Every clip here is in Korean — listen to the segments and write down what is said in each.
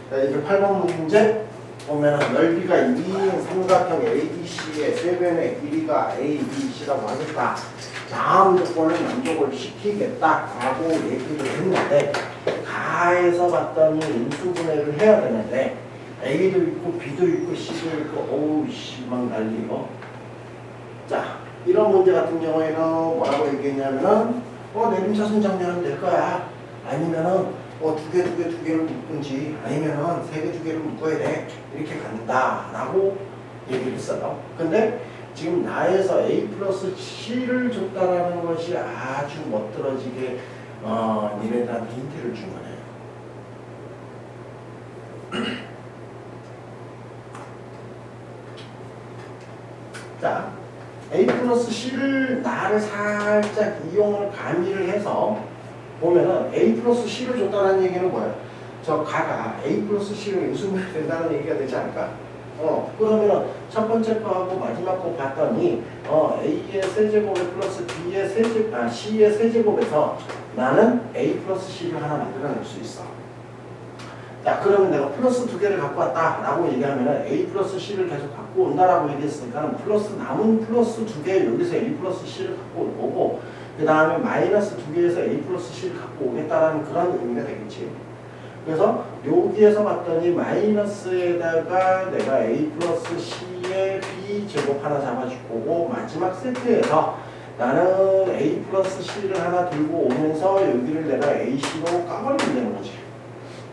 자, 이제 8번 문제 보면은 넓이가 2인 삼각형 ABC의 세변의 길이가 ABC라고 하니까 다음 조건을 만족을 시키겠다라고 얘기를 했는데 가에서 봤더니 인수분해를 해야 되는데 A도 있고 B도 있고 C도 있고 어우 씨 막 난리요. 자, 이런 문제 같은 경우에는 뭐라고 얘기했냐면은 내림차순 정리하면 될 거야. 아니면은 두 개를 묶든지 아니면은 세 개, 두 개를 묶어야 돼. 이렇게 간다라고 얘기를 했어요. 근데 지금 나에서 A 플러스 C를 줬다라는 것이 아주 멋들어지게 니네들한테 힌트를 준 거네요. 자, A 플러스 C를 나를 살짝 이용을 가미를 해서 보면은 A 플러스 C를 줬다는 얘기는 뭐야? 저 가가 A 플러스 C로 인수분해 된다는 얘기가 되지 않을까? 그러면은 첫 번째 거하고 마지막 거 봤더니 A의 세제곱에 플러스 B의 C의 세제곱에서 나는 A 플러스 C를 하나 만들어낼 수 있어. 자, 그러면 내가 플러스 두 개를 갖고 왔다라고 얘기하면은 A 플러스 C를 계속 갖고 온다라고 얘기했으니까 남은 플러스 두 개 여기서 A 플러스 C를 갖고 올 거고 그 다음에 마이너스 두 개에서 A 플러스 C를 갖고 오겠다라는 그런 의미가 되겠지. 그래서 여기에서 봤더니 마이너스에다가 내가 A 플러스 C의 B 제곱 하나 잡아줄 거고 마지막 세트에서 나는 A 플러스 C를 하나 들고 오면서 여기를 내가 AC로 까버리면 되는 거지.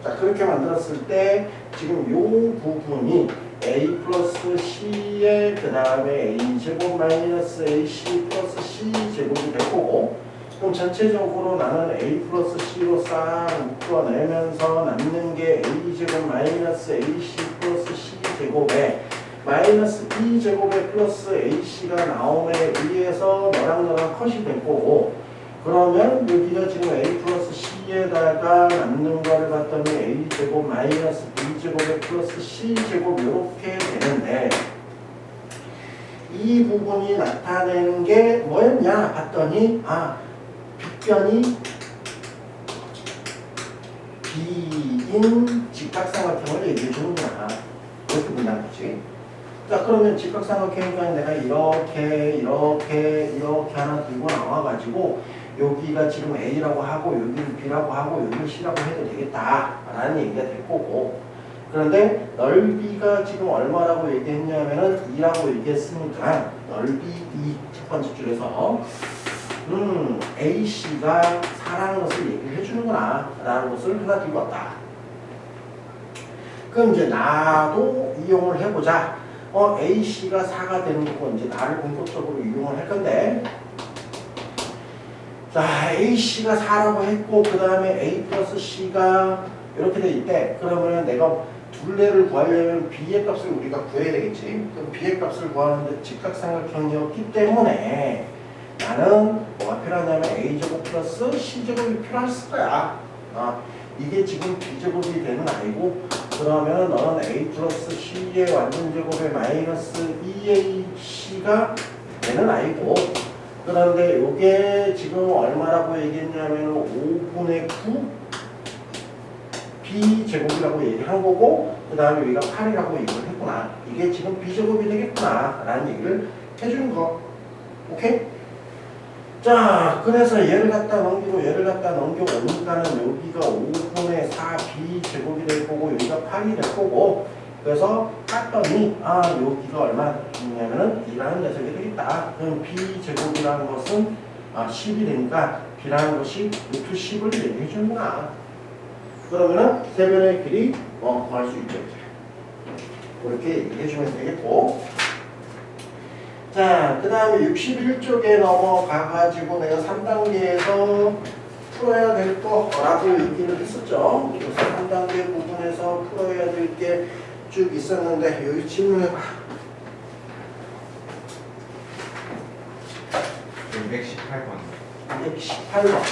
자, 그렇게 만들었을 때 지금 요 부분이 A 플러스 C의 그 다음에 A 제곱 마이너스 AC 플러스 C 제곱이 될 거고 그럼 전체적으로 나는 A 플러스 C로 싹 묶어내면서 남는 게 A 제곱 마이너스 AC 플러스 C 제곱에 마이너스 B 제곱에 플러스 AC가 나옴에 의해서 너랑 컷이 될 거고 그러면 여기가 지금 A 플러스 C에다가 남는 거를 봤더니 A 제곱 마이너스 B 제곱에 플러스 C 제곱 이렇게 되는데 이 부분이 나타내는 게 뭐였냐 봤더니 빗변이 B인 직각삼각형을 얘기해 주는구나. 이렇게 본다는 거지. 자, 그러면 직각삼각형이니까 내가 이렇게 하나 들고 나와가지고 여기가 지금 A라고 하고 여기를 B라고 하고 여기를 C라고 해도 되겠다라는 얘기가 될 거고 그런데 넓이가 지금 얼마라고 얘기했냐면은 2라고 얘기했으니까 넓이 2 첫 번째 줄에서 AC가 4라는 것을 얘기를 해주는구나 라는 것을 하나 들고 왔다. 그럼 이제 나도 이용을 해보자. AC가 4가 되는 거고 이제 나를 본격적으로 이용을 할 건데 자, AC가 4라고 했고 그 다음에 A 플러스 C가 이렇게 돼 있대. 그러면 내가 둘레를 구하려면 B의 값을 우리가 구해야 되겠지. 그럼 B의 값을 구하는데 직각삼각형이었기 때문에 나는 뭐가 필요하냐면 A제곱 플러스 C제곱이 필요했을 거야. 이게 지금 B제곱이 되는 아이고 그러면 너는 A 플러스 C의 완전제곱에 마이너스 2AC가 되는 아이고 그런데 이게 지금 얼마라고 얘기했냐면 5분의 9 B제곱이라고 얘기한 거고 그 다음에 여기가 8이라고 얘기를 했구나. 이게 지금 B제곱이 되겠구나 라는 얘기를 해주는 거. 오케이? 자, 그래서 얘를 갖다 넘기고 얘를 갖다 넘겨오니까는 여기가 5분의 4 B제곱이 될 거고 여기가 8이 될 거고 그래서 깠더니 여기가 얼마 되냐면은 B라는 녀석이 되겠다. 그럼 B제곱이라는 것은 10이 되니까 B라는 것이 루트 10을 얘기해 주는구나. 그러면은 세변의 길이 구할 수 있죠. 그렇게 얘기해 주면 되겠고 자, 그 다음에 61쪽에 넘어가가지고 내가 3단계에서 풀어야 될 거라고 얘기를 했었죠. 그래서 3단계 부분에서 풀어야 될 게 쭉 있었는데 여기 질문해봐. 218번. 218번.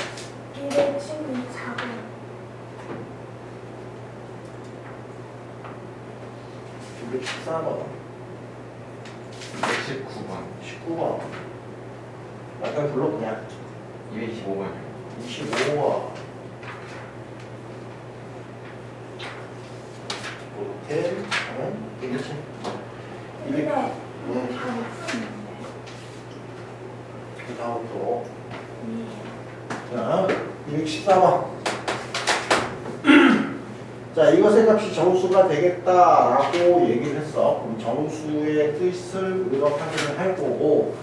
214번. 214번. 219번. 19번. 약간 불러 그냥. 225번이요. 25번. 되겠지? 근데 다 응. 못 푸는데. 그 다음 또. 자, 214번. 자, 이것의 값이 정수가 되겠다라고 얘기를 했어. 그럼 정수의 뜻을 우리가 확인을 할 거고,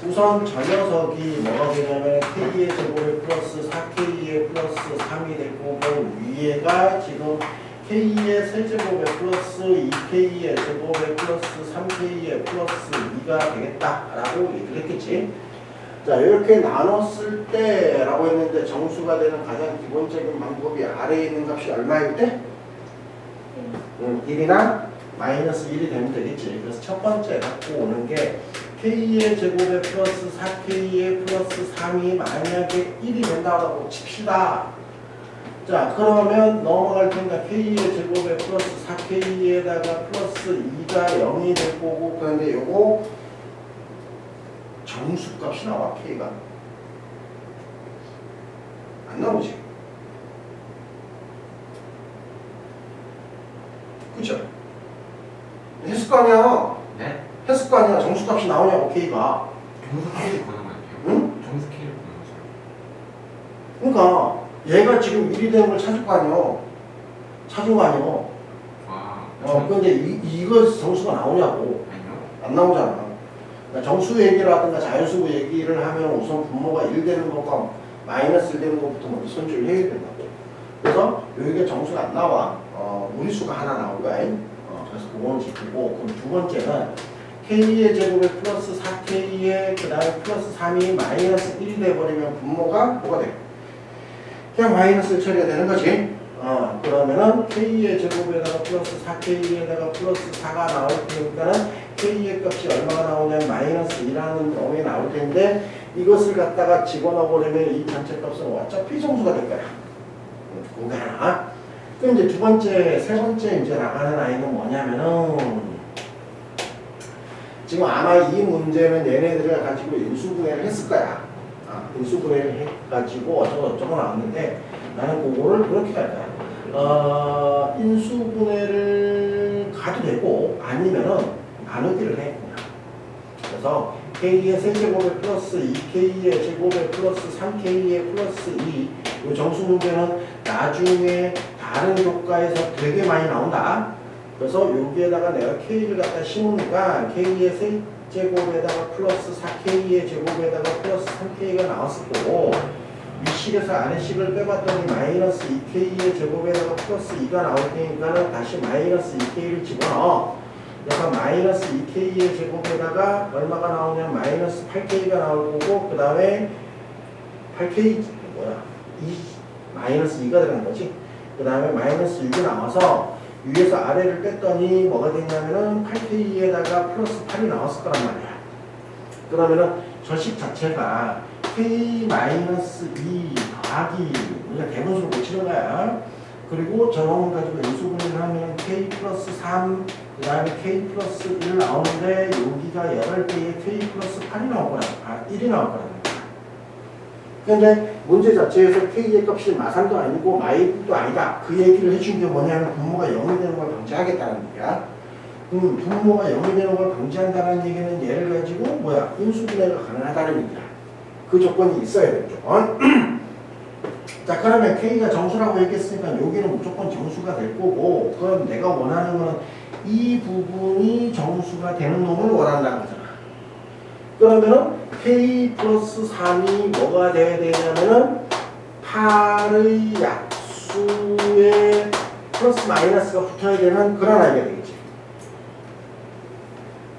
우선 저 녀석이 뭐가 되냐면 K의 제곱에 플러스 4K의 플러스 3이 되고, 그 위에가 지금 K의 세제곱에 플러스 2K의 제곱에 플러스 3K의 플러스 2가 되겠다라고 얘기를 했겠지. 자, 이렇게 나눴을 때라고 했는데 정수가 되는 가장 기본적인 방법이 아래에 있는 값이 얼마일 때? 1이나 마이너스 1이 되면 되겠지. 그래서 첫 번째 갖고 오는 게 K의 제곱에 플러스 4K의 플러스 3이 만약에 1이 된다고 칩시다. 자, 그러면 넘어갈 테니까 K의 제곱에 플러스 4K에다가 플러스 2가 0이 될 거고, 그런데 요거 정수값이 나와. K가 안 나오지. 그쵸? 했을 거 아니야. 네? 했을 거 아니야. 정수값이 나오냐고 K가. 정수 K를 보는 거예요. 응? 정수 K를 보는 거죠. 그러니까 얘가 지금 1이 되는 걸 찾을 거 아니야. 찾은 거 아니야. 아, 근데 이거 정수가 나오냐고. 아니요. 안 나오잖아. 그러니까 정수 얘기라든가 자연수고 얘기를 하면 우선 분모가 1 되는 것과 마이너스 1 되는 것부터 먼저 손질을 해야 된다고. 그래서 여기가 정수가 안 나와. 무리수가 하나 나올 거야. 그래서 그건 지키고, 그럼 두 번째는 K의 제곱에 플러스 4K의 그 다음에 플러스 3이 마이너스 1이 돼버리면 분모가 뭐가 돼? 그냥 마이너스 처리가 되는 거지. 그러면은 K의 제곱에다가 플러스 4K에다가 플러스 4가 나올 테니까는 K의 값이 얼마가 나오냐면 마이너스 2라는 놈이 나올 텐데, 이것을 갖다가 집어넣어버리면 이 전체 값은 어차피 정수가 될 거야. 그거 하나. 그럼 이제 두 번째, 세 번째 이제 나가는 아이는 뭐냐면은, 지금 아마 이 문제는 얘네들을 가지고 인수분해를 했을 거야. 인수분해를 해가지고 어쩌고 나왔는데, 나는 그거를 그렇게 할 거야. 인수분해를 가도 되고, 아니면은 나누기를 해. 그냥. 그래서 K의 세제곱에 플러스 2K의 제곱에 플러스 3K의 플러스 2, 이 정수 문제는 나중에 다른 교과에서 되게 많이 나온다. 그래서 여기에다가 내가 K를 갖다 심으니까 K의 세제곱에다가 플러스 4K의 제곱에다가 플러스 3K가 나왔을 거고, 위식에서 아래식을 빼봤더니 마이너스 2K의 제곱에다가 플러스 2가 나올 테니까는 다시 마이너스 2K를 집어넣어. 그래서 마이너스 2K의 제곱에다가 얼마가 나오냐면 마이너스 8K가 나올 거고, 그 다음에 8K 마이너스 2가 들어간 거지. 그 다음에 마이너스 6이 나와서 위에서 아래를 뺐더니 뭐가 됐냐면은 8K에다가 플러스 8이 나왔을 거란 말이야. 그러면은 저식 자체가 K 마이너스 2 더하기, 우리가 대분수를 고치는 거야. 그리고 저놈을 가지고 인수분해를 하면 K 플러스 3, 그 다음에 K 플러스 1 나오는데, 여기가 8개의 K 플러스 8이 나올 거란, 1이 나올 거란 말이야. 근데 문제 자체에서 K의 값이 마산도 아니고 마이도 아니다. 그 얘기를 해준 게 뭐냐면 분모가 0이 되는 걸 방지하겠다는 얘기야. 분모가 0이 되는 걸 방지한다는 얘기는 얘를 가지고 인수분해가 가능하다는 얘기야. 그 조건이 있어야 될 조건. 자, 그러면 K가 정수라고 얘기했으니까 여기는 무조건 정수가 될 거고, 그럼 내가 원하는 건 이 부분이 정수가 되는 놈을 원한다는 거잖아. 그러면은 K 플러스 3이 뭐가 돼야 되냐면은 8의 약수에 플러스 마이너스가 붙어야 되는 그런 아이가 되겠지.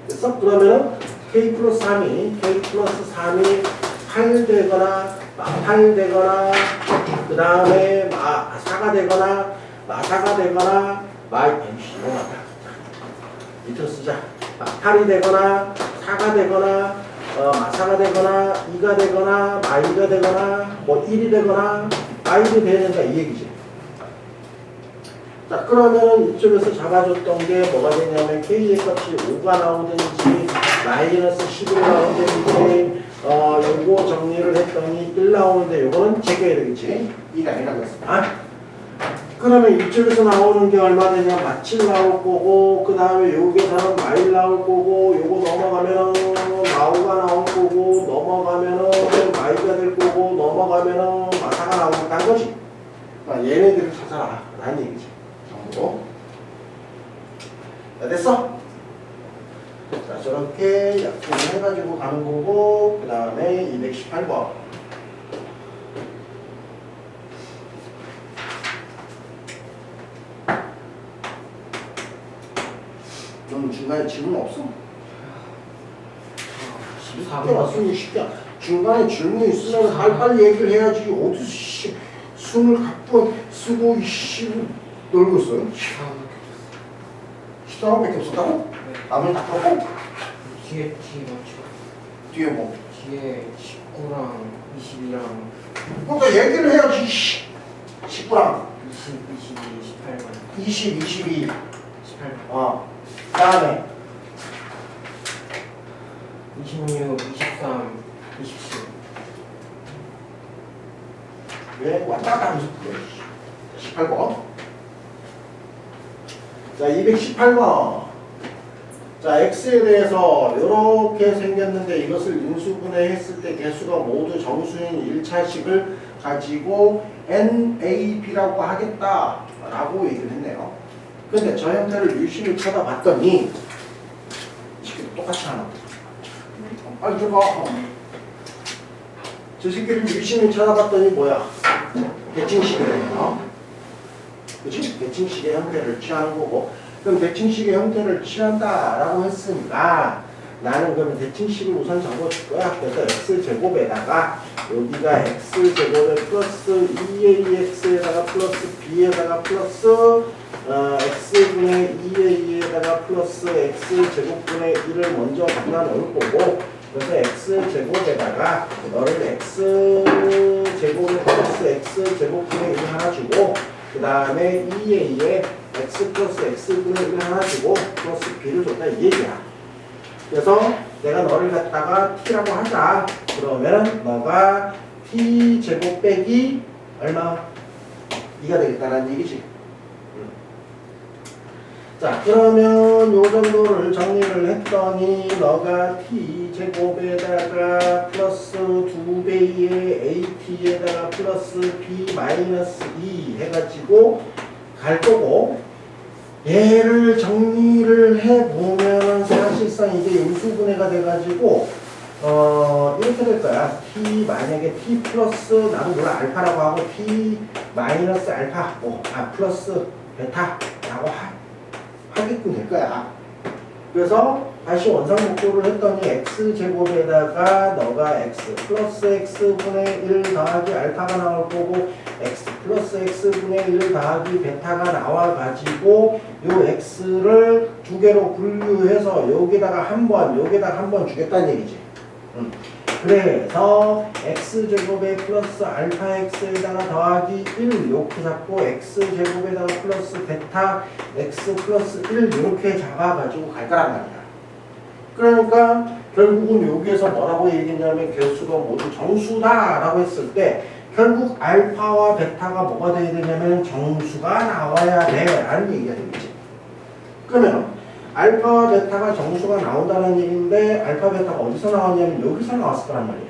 그래서 그러면은 K 플러스 3이 8 되거나 그 다음에 4가 되거나 마사가 되거나 밑으로 쓰자. 8이 되거나 4가 되거나 마사가 되거나 2가 되거나 마이가 되거나 1이 되거나 마이도 돼야 된다 이 얘기지. 자, 그러면 이쪽에서 잡아줬던 게 뭐가 되냐면 K의 값이 5가 나오든지 마이너스 10이 나오든지 요거 정리를 했더니 1 나오는데 요거는 제껴야 되겠지. 2가 아니라고 했습니다. 그러면 이쪽에서 나오는 게 얼마 되냐? 마칠 나올 거고, 그 다음에 여기서는 마일 나올 거고, 요거 넘어가면은 마우가 나올 거고, 넘어가면은 마이가 될 거고, 넘어가면은 마사가 나온다는 거지. 그러니까 얘네들을 찾아라 라는 얘기지. 전부. 자, 됐어? 자, 저렇게 약분을 해가지고 가는 거고, 그 다음에 218번. 넌 중간에 질문 없어? 쉽게 왔으니 쉽게. 중간에 질문 있으면 빨리 얘기를 해야지. 어디서 숨을 갖고 쓰고 놀고 있어요? 14번밖에 없었다고? 나머지 다 풀었고? 뒤에 맞죠? 뒤에 뭐? 뒤에 19랑 22랑 그러니까 얘기를 해야지. 19랑 20, 22, 18만 20, 22. 18만 그 다음에 26, 23, 27 왜 왔다 갔다 하면서 그래. 18번. 자, 218번. 자, x에 대해서 이렇게 생겼는데 이것을 인수분해했을 때 개수가 모두 정수인 1차식을 가지고 NAB라고 하겠다라고 얘기를 했네요. 근데 저 형태를 유심히 쳐다봤더니 지금 똑같이 하나. 빨리 줘봐. 저 새끼를 유심히 쳐다봤더니 뭐야? 대칭식이래요. 그치? 대칭식의 형태를 취하는 거고. 그럼 대칭식의 형태를 취한다라고 했으니까 나는 그러면 대칭식을 우선 적어줄 거야. 그래서 x제곱에다가 여기가 x제곱에 플러스 2ax에다가 플러스 b에다가 플러스 x분의 2a에다가 플러스 x제곱분의 1을 먼저 갖다 놓을 거고, 그래서 x제곱에다가 너를 x제곱에 플러스 x제곱분의 1 하나 주고, 그 다음에 2a에 x 플러스 x분의 1 하나 주고 플러스 b를 줬다 이 얘기야. 그래서 내가 너를 갖다가 t라고 하자. 그러면 너가 t제곱 빼기 얼마? 2가 되겠다라는 얘기지. 자, 그러면 요 정도를 정리를 했더니 너가 t제곱에다가 플러스 2배의 at에다가 플러스 b 마이너스 2 해가지고 갈 거고, 얘를 정리를 해보면 사실상 이게 인수분해가 돼가지고 이렇게 될 거야. t 만약에 t 플러스 나는 몰라 알파라고 하고 t 마이너스 알파 플러스 베타라고 하게끔 될 거야. 그래서 다시 원상복구를 했더니 x제곱에다가 너가 x 플러스 x분의 1 더하기 알파가 나올 거고 x 플러스 x분의 1 더하기 베타가 나와가지고 요 x를 두 개로 분류해서 여기다가 한 번 주겠다는 얘기지. 그래서 x제곱에 플러스 알파 x에다가 더하기 1 이렇게 잡고 x제곱에다가 플러스 베타 x 플러스 1 이렇게 잡아가지고 갈 거란 말이야. 그러니까 결국은 여기에서 뭐라고 얘기했냐면 개수가 모두 정수다라고 했을 때 결국 알파와 베타가 뭐가 돼야 되냐면 정수가 나와야 돼 라는 얘기가 되겠지. 그러면 알파와 베타가 정수가 나온다는 얘기인데 알파 베타가 어디서 나왔냐면 여기서 나왔을 거란 말이야.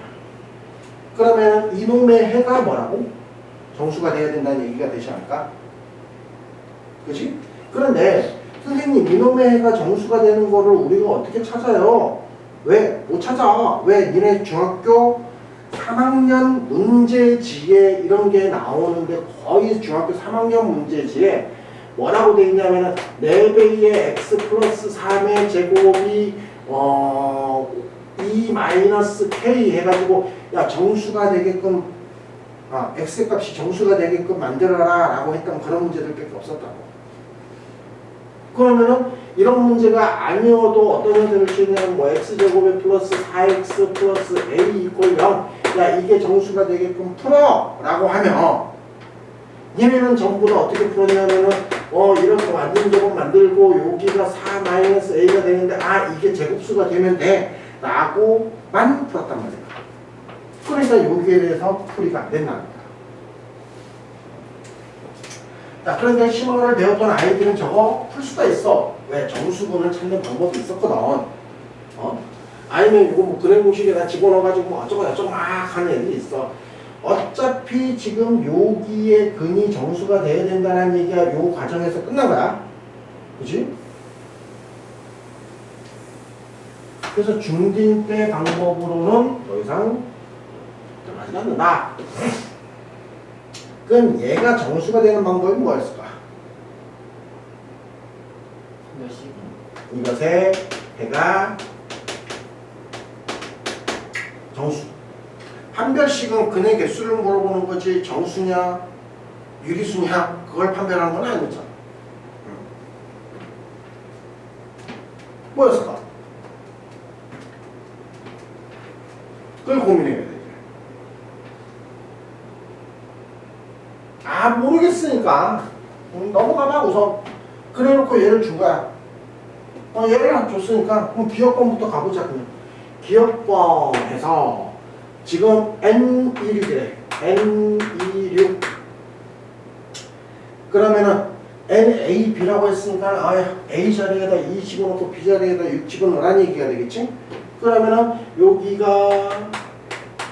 그러면 이놈의 해가 뭐라고? 정수가 돼야 된다는 얘기가 되지 않을까? 그치? 그런데 선생님 이놈의 해가 정수가 되는 거를 우리가 어떻게 찾아요? 왜? 못 찾아. 왜? 니네 중학교 3학년 문제지에 이런 게 나오는데 거의 중학교 3학년 문제지에 뭐라고 돼 있냐면은 4배의 x 플러스 3의 제곱이 2 마이너스 k 해가지고 야 정수가 되게끔 x 값이 정수가 되게끔 만들어라 라고 했던 그런 문제들밖에 없었다고. 그러면은 이런 문제가 아니어도 어떤 형태를 취하냐면 뭐 x제곱에 플러스 4x 플러스 a 이퀄 0 야 이게 정수가 되게끔 풀어 라고 하면 얘네는 전부 다 어떻게 풀었냐면은 이렇게 완전 제곱 만들고 여기가 4 마이너스 a가 되는데 이게 제곱수가 되면 돼 라고만 풀었단 말이야. 그러니까 여기에 대해서 풀이가 안 된다는 거야. 자, 그런데 심화를 배웠던 아이들은 저거 풀 수가 있어. 왜? 정수분을 찾는 방법이 있었거든. 아니면 이거 뭐 그래 공식에다 집어넣어가지고 뭐 어쩌고 저쩌고 막 하는 애들이 있어. 어차피 지금 여기에 근이 정수가 돼야 된다는 얘기가 요 과정에서 끝난 거야. 그치? 그래서 중딩 때 방법으로는 더 이상 들어가지 않는다. 그럼 얘가 정수가 되는 방법이 뭐였을까? 몇십? 이것의 배가 정수. 판별식은 근의 개수를 물어보는 거지 정수냐 유리수냐 그걸 판별하는 건 아니잖아. 뭐였을까? 그걸 고민해야 돼. 아 모르겠으니까 넘어가봐 우선. 그래놓고 얘를 준 거야. 얘를 줬으니까 그럼 기억번부터 가보자. 그냥 기억번에서 지금 N16이래. N26 그러면은 NAB라고 했으니까 A 자리에다 2 집어넣고 B 자리에다 6 집어넣으라는 얘기가 되겠지? 그러면은 여기가